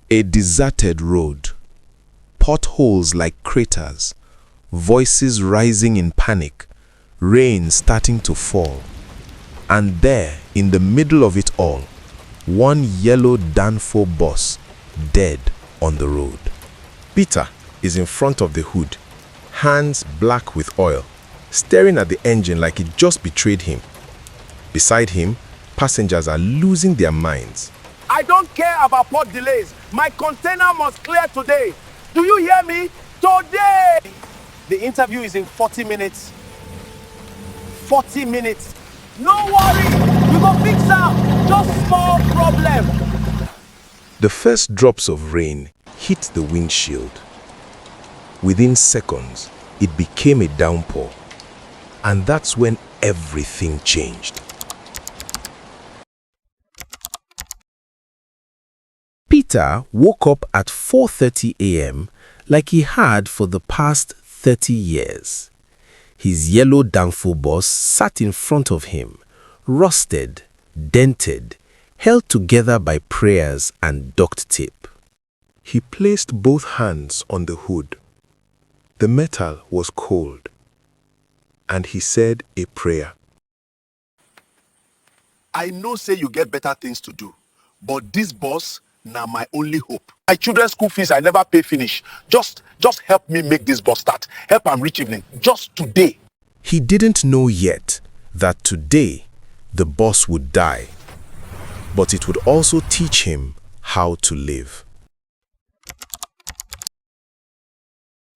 A deserted road, potholes like craters, voices rising in panic, rain starting to fall. And there, in the middle of it all, one yellow Danfo bus dead on the road. Peter is in front of the hood, hands black with oil, staring at the engine like it just betrayed him. Beside him, passengers are losing their minds. I don't care about port delays. My container must clear today. Do you hear me? Today! The interview is in 40 minutes. 40 minutes. No worry! We go fix am. Just small problem. The first drops of rain hit the windshield. Within seconds, it became a downpour. And that's when everything changed. Peter woke up at 4:30 a.m. like he had for the past 30 years. His yellow Danfo bus sat in front of him, rusted, dented, held together by prayers and duct tape. He placed both hands on the hood. The metal was cold, and he said a prayer. I know say you get better things to do, but this bus now my only hope. My children's school fees I never pay finish. Just help me make this bus start. Help am reach evening. Just today. He didn't know yet that today the bus would die, but it would also teach him how to live.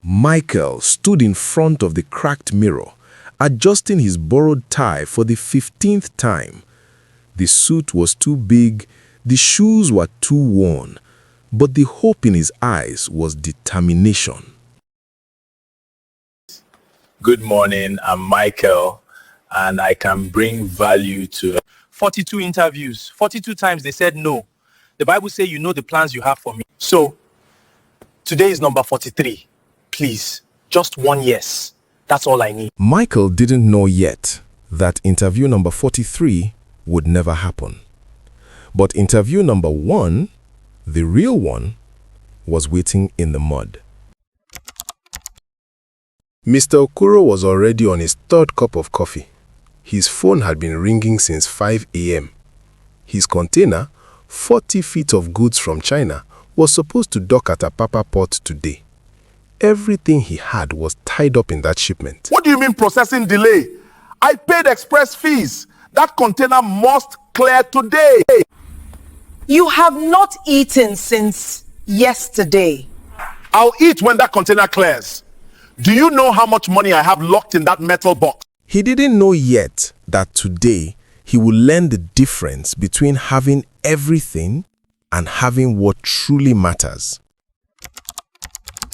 Michael stood in front of the cracked mirror, adjusting his borrowed tie for the 15th time. The suit was too big, the shoes were too worn, but the hope in his eyes was determination. Good morning, I'm Michael, and I can bring value to 42 interviews. 42 times they said no. The Bible says you know the plans you have for me. So, today is number 43. Please, just one yes. That's all I need. Michael didn't know yet that interview number 43 would never happen. But interview number 1, the real one, was waiting in the mud. Mr. Okoro was already on his 3rd cup of coffee. His phone had been ringing since 5 a.m. His container, 40 feet of goods from China, was supposed to dock at Apapa port today. Everything he had was tied up in that shipment. What do you mean processing delay? I paid express fees. That container must clear today. You have not eaten since yesterday. I'll eat when that container clears. Do you know how much money I have locked in that metal box? He didn't know yet that today he would learn the difference between having everything and having what truly matters.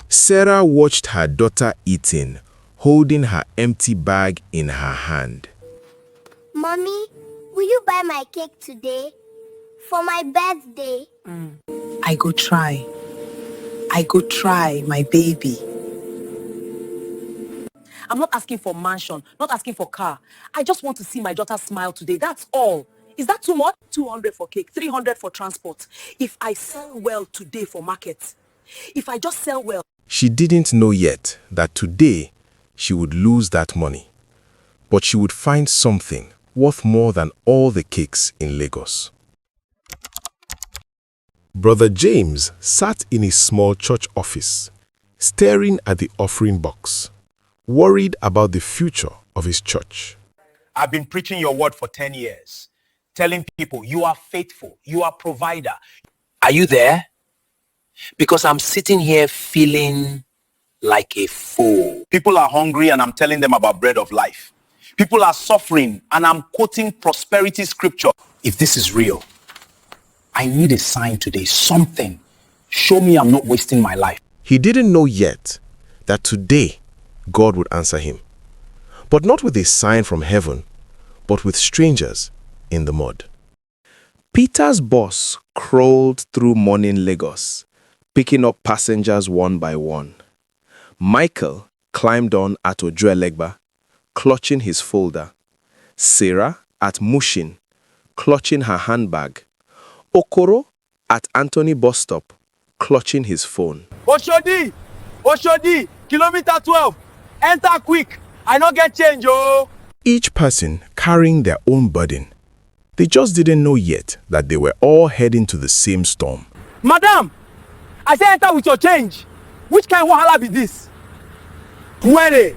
Sarah watched her daughter eating, holding her empty bag in her hand. Mommy, will you buy my cake today? For my birthday? I go try, my baby. I'm not asking for mansion, not asking for car. I just want to see my daughter smile today, that's all. Is that too much? 200 for cake, 300 for transport. If I sell well today for market, if I just sell well. She didn't know yet that today she would lose that money. But she would find something worth more than all the cakes in Lagos. Brother James sat in his small church office, staring at the offering box, worried about the future of his church. I've been preaching your word for 10 years, telling people you are faithful, you are provider. Are you there? Because I'm sitting here feeling like a fool. People are hungry and I'm telling them about bread of life. People are suffering and I'm quoting prosperity scripture. If this is real, I need a sign today, something. Show me I'm not wasting my life. He didn't know yet that today God would answer him, but not with a sign from heaven, but with strangers in the mud. Peter's bus crawled through morning Lagos, picking up passengers one by one. Michael climbed on at Ojuelegba, clutching his folder. Sarah at Mushin, clutching her handbag. Okoro at Anthony bus stop, clutching his phone. Oshodi! Oshodi! Kilometer 12! Enter quick! I no get change, oh! Each person carrying their own burden. They just didn't know yet that they were all heading to the same storm. Madam! I say enter with your change. Which kind of wahala be this? Where?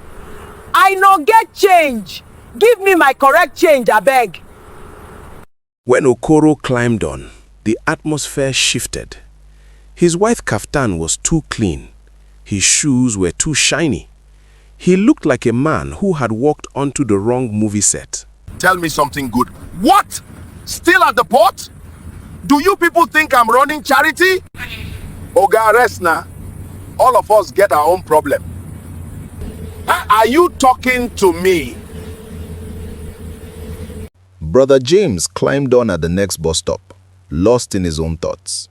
I no get change. Give me my correct change, abeg. When Okoro climbed on, the atmosphere shifted. His white kaftan was too clean. His shoes were too shiny. He looked like a man who had walked onto the wrong movie set. Tell me something good. What? Still at the port? Do you people think I'm running charity? Oga, rest now. All of us get our own problem. Are you talking to me? Brother James climbed on at the next bus stop, lost in his own thoughts.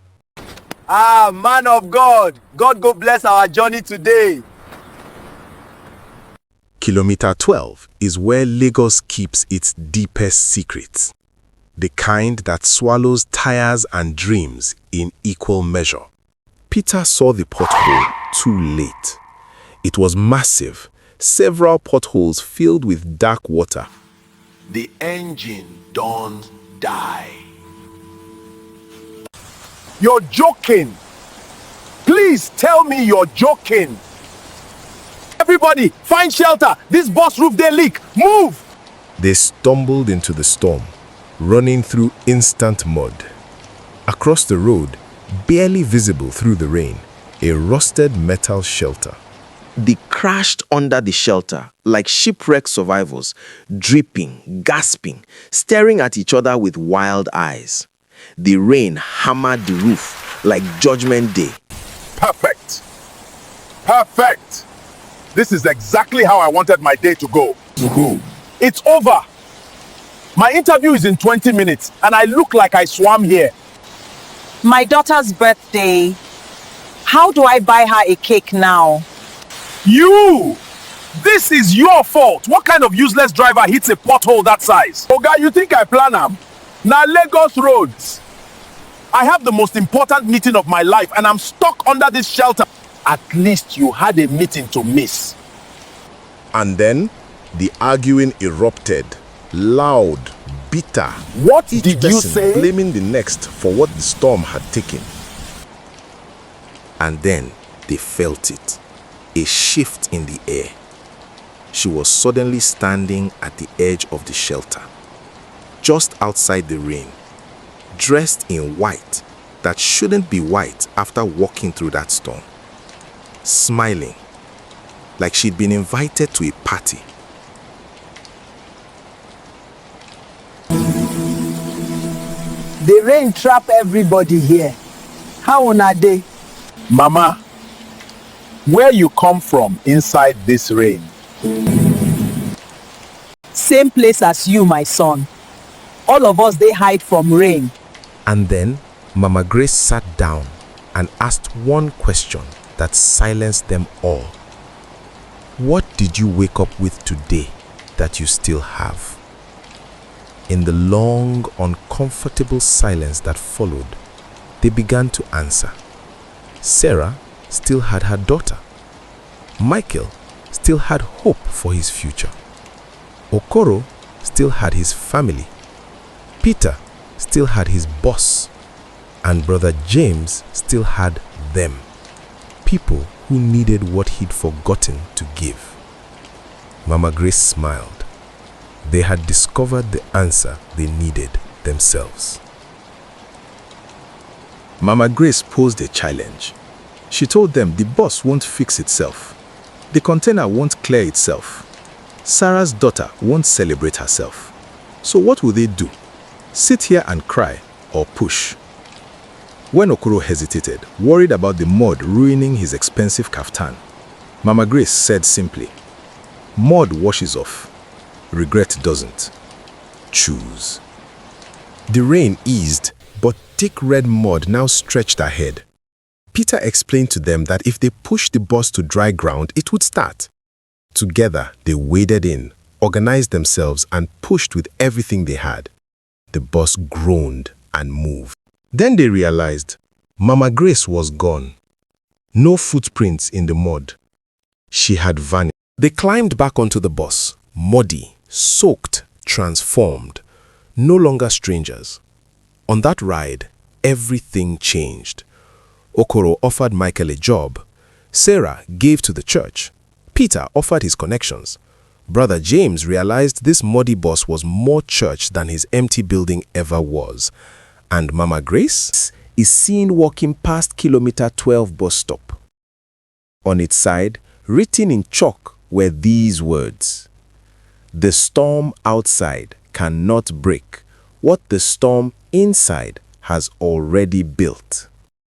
Ah, man of God. God go bless our journey today. Kilometer 12 is where Lagos keeps its deepest secrets. The kind that swallows tires and dreams in equal measure. Peter saw the pothole too late. It was massive, several potholes filled with dark water. The engine don't die. You're joking. Please tell me you're joking. Everybody, find shelter. This bus roof they leak. Move! They stumbled into the storm, running through instant mud. Across the road, barely visible through the rain, a rusted metal shelter. They crashed under the shelter like shipwrecked survivors, dripping, gasping, staring at each other with wild eyes. The rain hammered the roof like Judgment Day. Perfect. Perfect. This is exactly how I wanted my day to go. It's over. My interview is in 20 minutes and I look like I swam here. My daughter's birthday. How do I buy her a cake now? You! This is your fault. What kind of useless driver hits a pothole that size? Oga, you think I plan am? Now Lagos roads. I have the most important meeting of my life and I'm stuck under this shelter. At least you had a meeting to miss. And then the arguing erupted, loud, bitter. What Each did you person say? blaming the next for what the storm had taken. And then they felt it, a shift in the air. She was suddenly standing at the edge of the shelter, just outside the rain, dressed in white that shouldn't be white after walking through that storm, smiling like she'd been invited to a party. The rain trap everybody here. How una dey? Mama, where you come from inside this rain? Same place as you, my son. All of us dey hide from rain. And then Mama Grace sat down and asked one question that silenced them all. What did you wake up with today that you still have? In the long, uncomfortable silence that followed, they began to answer. Sarah still had her daughter. Michael still had hope for his future. Okoro still had his family. Peter still had his boss. And Brother James still had them. People who needed what he'd forgotten to give. Mama Grace smiled. They had discovered the answer they needed themselves. Mama Grace posed a challenge. She told them the bus won't fix itself. The container won't clear itself. Sarah's daughter won't celebrate herself. So what will they do? Sit here and cry or push? When Okoro hesitated, worried about the mud ruining his expensive kaftan, Mama Grace said simply, "Mud washes off. Regret doesn't. Choose." The rain eased, but thick red mud now stretched ahead. Peter explained to them that if they pushed the bus to dry ground, it would start. Together, they waded in, organized themselves, and pushed with everything they had. The bus groaned and moved. Then they realized Mama Grace was gone. No footprints in the mud. She had vanished. They climbed back onto the bus, muddy, soaked, transformed, no longer strangers. On that ride, everything changed. Okoro offered Michael a job. Sarah gave to the church. Peter offered his connections. Brother James realized this muddy bus was more church than his empty building ever was. And Mama Grace is seen walking past Kilometer 12 bus stop. On its side, written in chalk, were these words: "The storm outside cannot break what the storm inside has already built."